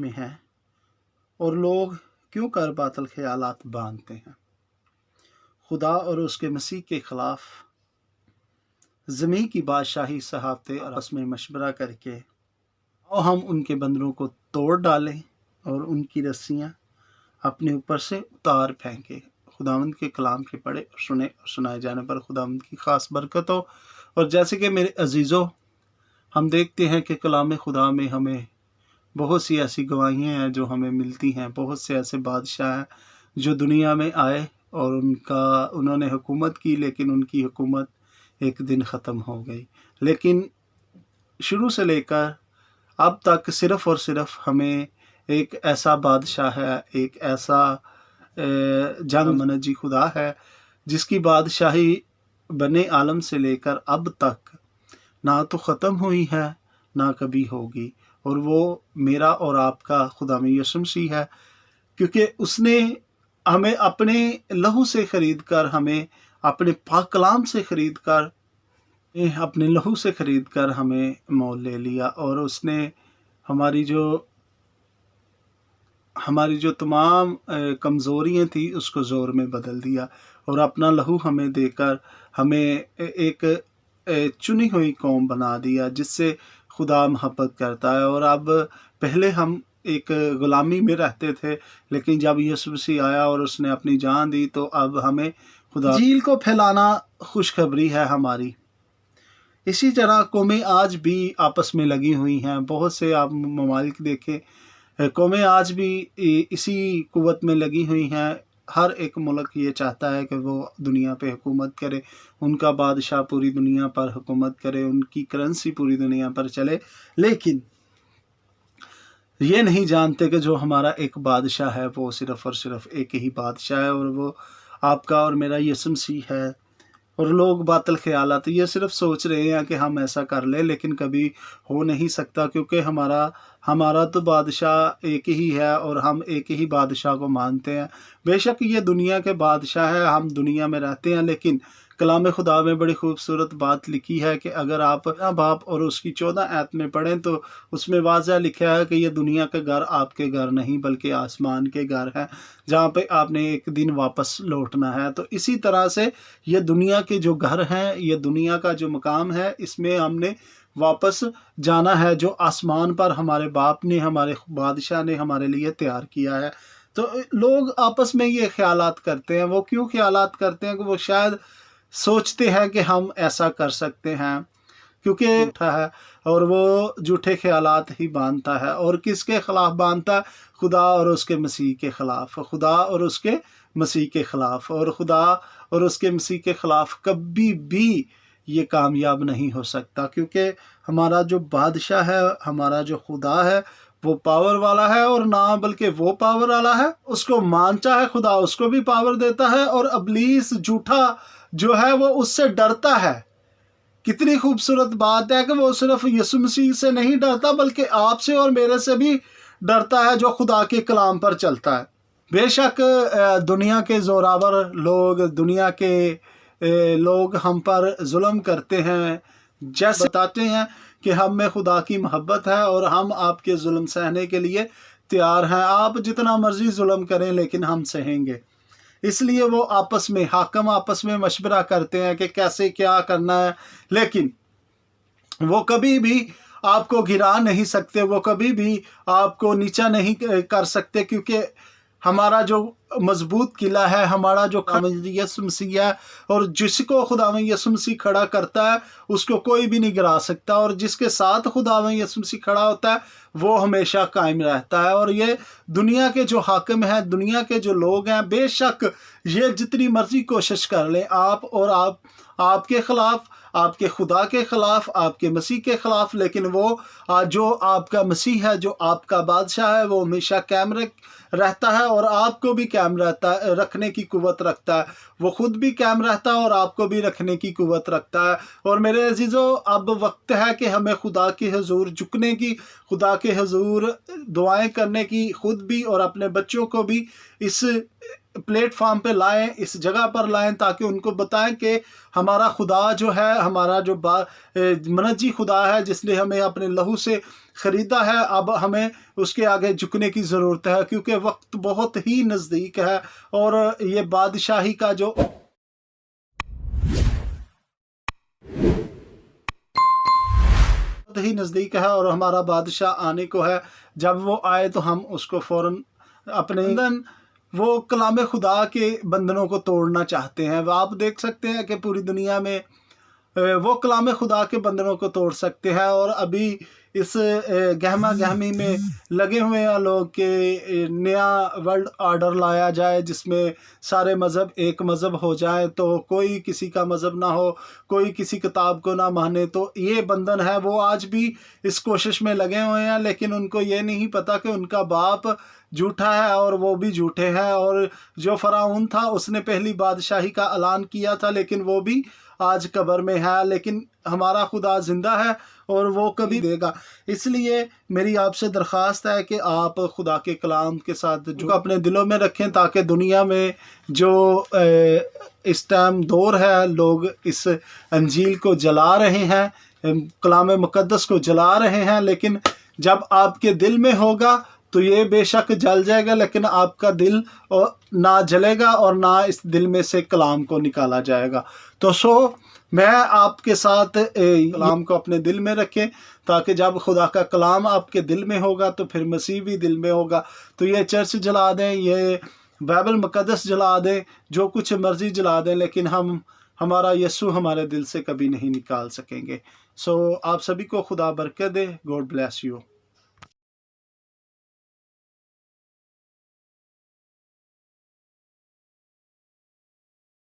में हैं और लोग क्यों कर बातिल ख्यालात बांधते हैं। खुदा और उसके मसीह के ख़िलाफ़ ज़मीं की बादशाही सहाफ़ते आपस में मशवरा करके और हम उनके बंदरों को तोड़ डालें और उनकी रस्सियाँ अपने ऊपर से उतार फेंकें। खुदावंद के कलाम के पढ़े और सुने और सुनाए जाने पर खुदावंद की ख़ास बरकत हो। और जैसे कि मेरे अजीज़ों, हम देखते हैं कि कलाम खुदा में हमें बहुत सी ऐसी गवाहियाँ हैं जो हमें मिलती हैं। बहुत से ऐसे बादशाह हैं जो दुनिया में आए और उन्होंने हुकूमत की, लेकिन उनकी हुकूमत एक दिन ख़त्म हो गई। लेकिन शुरू से लेकर अब तक सिर्फ़ और सिर्फ़ हमें एक ऐसा बादशाह है, एक ऐसा जंग मनजी खुदा है जिसकी बादशाही बने आलम से लेकर अब तक ना तो ख़त्म हुई है ना कभी होगी। और वो मेरा और आपका खुदा में यीशु मसीह है, क्योंकि उसने हमें अपने लहू से ख़रीद कर, हमें अपने पाक कलाम से ख़रीद कर, अपने लहू से ख़रीद कर हमें मोल ले लिया। और उसने हमारी जो तमाम कमज़ोरियाँ थी उसको ज़ोर में बदल दिया और अपना लहू हमें देकर हमें एक चुनी हुई कौम बना दिया जिससे खुदा मोहब्बत करता है। और अब पहले हम एक ग़ुलामी में रहते थे, लेकिन जब यीशु मसीह आया और उसने अपनी जान दी तो अब हमें खुदा इंजील को फैलाना खुशखबरी है हमारी। इसी तरह कौमें आज भी आपस में लगी हुई हैं। बहुत से आप ममालिक देखें, कौमें आज भी इसी कुव्वत में लगी हुई हैं। हर एक मुल्क ये चाहता है कि वो दुनिया पे हुकूमत करे, उनका बादशाह पूरी दुनिया पर हुकूमत करे, उनकी करेंसी पूरी दुनिया पर चले। लेकिन ये नहीं जानते कि जो हमारा एक बादशाह है वो सिर्फ़ और सिर्फ़ एक ही बादशाह है और वो आपका और मेरा यीशु मसीह है। और लोग बातिल ख्यालात ये सिर्फ सोच रहे हैं कि हम ऐसा कर लें, लेकिन कभी हो नहीं सकता, क्योंकि हमारा तो बादशाह एक ही है और हम एक ही बादशाह को मानते हैं। बेशक ये दुनिया के बादशाह है, हम दुनिया में रहते हैं, लेकिन कलाम खुदा में बड़ी खूबसूरत बात लिखी है कि अगर आप बाप और उसकी 14 आयत में पढ़ें तो उसमें वाज़ह लिखा है कि ये दुनिया के घर आपके घर नहीं बल्कि आसमान के घर हैं, जहाँ पे आपने एक दिन वापस लौटना है। तो इसी तरह से ये दुनिया के जो घर हैं, ये दुनिया का जो मकाम है, इसमें हमने वापस जाना है जो आसमान पर हमारे बाप ने, हमारे बादशाह ने हमारे लिए तैयार किया है। तो लोग आपस में ये ख्यालात करते हैं। वो क्यों ख्यालात करते हैं? कि वो शायद सोचते हैं कि हम ऐसा कर सकते हैं, क्योंकि झूठा है और वो झूठे ख्यालात ही बांधता है। और किसके ख़िलाफ़ बांधता है? खुदा और उसके मसीह के ख़िलाफ़। खुदा और उसके मसीह के ख़िलाफ़। और खुदा और उसके मसीह के ख़िलाफ़ कभी भी ये कामयाब नहीं हो सकता, क्योंकि हमारा जो बादशाह है, हमारा जो खुदा है, वो पावर वाला है। और ना बल्कि वो पावर वाला है, उसको मानता है खुदा उसको भी पावर देता है। और इब्लीस झूठा जो है वो उससे डरता है। कितनी खूबसूरत बात है कि वो सिर्फ यीशु मसीह से नहीं डरता बल्कि आपसे और मेरे से भी डरता है जो खुदा के कलाम पर चलता है। बेशक दुनिया के ज़ोरावर लोग, दुनिया के लोग हम पर जुल्म करते हैं, जैसे बताते हैं कि हम में खुदा की मोहब्बत है और हम आपके जुल्म सहने के लिए तैयार हैं। आप जितना मर्जी जुल्म करें लेकिन हम सहेंगे। इसलिए वो आपस में हाकिम आपस में मशवरा करते हैं कि कैसे क्या करना है, लेकिन वो कभी भी आपको गिरा नहीं सकते, वो कभी भी आपको नीचा नहीं कर सकते, क्योंकि हमारा जो मजबूत किला है, हमारा जो यीशु मसीह है, और जिसको खुदावंद यीशु मसीह खड़ा करता है उसको कोई भी नहीं गिरा सकता। और जिसके साथ खुदावंद यीशु मसीह खड़ा होता है वो हमेशा कायम रहता है। और ये दुनिया के जो हाकिम हैं, दुनिया के जो लोग हैं, बेशक ये जितनी मर्जी कोशिश कर लें, आप और आपके ख़िलाफ़, आपके खुदा के ख़िलाफ़, आपके मसीह के ख़िलाफ़, लेकिन वो जो आपका मसीह है, जो आपका बादशाह है, वो हमेशा कायम रहता है और आपको भी कायम रखने की कुव्वत रखता है। वो खुद भी कायम रहता है और आपको भी रखने की कुव्वत रखता है। और मेरे अजीज़ों, अब वक्त है कि हमें खुदा के हुज़ूर झुकने की, खुदा के हुज़ूर दुआएं करने की, खुद भी और अपने बच्चों को भी इस پلیٹ فارم پہ لائیں، اس جگہ پر لائیں، تاکہ ان کو بتائیں کہ ہمارا خدا جو ہے، ہمارا جو منجی خدا ہے جس نے ہمیں اپنے لہو سے خریدا ہے، اب ہمیں اس کے آگے جھکنے کی ضرورت ہے، کیونکہ وقت بہت ہی نزدیک ہے، اور یہ بادشاہی کا جو بہت ہی نزدیک ہے، اور ہمارا بادشاہ آنے کو ہے۔ جب وہ آئے تو ہم اس کو فوراً اپنے وہ کلام خدا کے بندنوں کو توڑنا چاہتے ہیں۔ آپ دیکھ سکتے ہیں کہ پوری دنیا میں وہ کلام خدا کے بندنوں کو توڑ سکتے ہیں، اور ابھی اس گہما گہمی میں لگے ہوئے ہیں لوگ کہ نیا ورلڈ آرڈر لایا جائے، جس میں سارے مذہب ایک مذہب ہو جائیں، تو کوئی کسی کا مذہب نہ ہو، کوئی کسی کتاب کو نہ مانے۔ تو یہ بندھن ہے، وہ آج بھی اس کوشش میں لگے ہوئے ہیں، لیکن ان کو یہ نہیں پتا کہ ان کا باپ جھوٹا ہے اور وہ بھی جھوٹے ہیں، اور جو فرعون تھا اس نے پہلی بادشاہی کا اعلان کیا تھا، لیکن وہ بھی آج قبر میں ہے، لیکن ہمارا خدا زندہ ہے اور وہ کبھی دے گا۔ اس لیے میری آپ سے درخواست ہے کہ آپ خدا کے کلام کے ساتھ جو اپنے دلوں میں رکھیں، تاکہ دنیا میں جو اس ٹائم دور ہے، لوگ اس انجیل کو جلا رہے ہیں، کلام مقدس کو جلا رہے ہیں، لیکن جب آپ کے دل میں ہوگا تو یہ بے شک جل جائے گا، لیکن آپ کا دل نہ جلے گا اور نہ اس دل میں سے کلام کو نکالا جائے گا۔ تو میں آپ کے ساتھ کلام کو اپنے دل میں رکھیں، تاکہ جب خدا کا کلام آپ کے دل میں ہوگا تو پھر مسیح بھی دل میں ہوگا۔ تو یہ چرچ جلا دیں، یہ بائبل مقدس جلا دیں، جو کچھ مرضی جلا دیں، لیکن ہمارا یسوع ہمارے دل سے کبھی نہیں نکال سکیں گے۔ آپ سبھی کو خدا برکت دے۔ God bless you.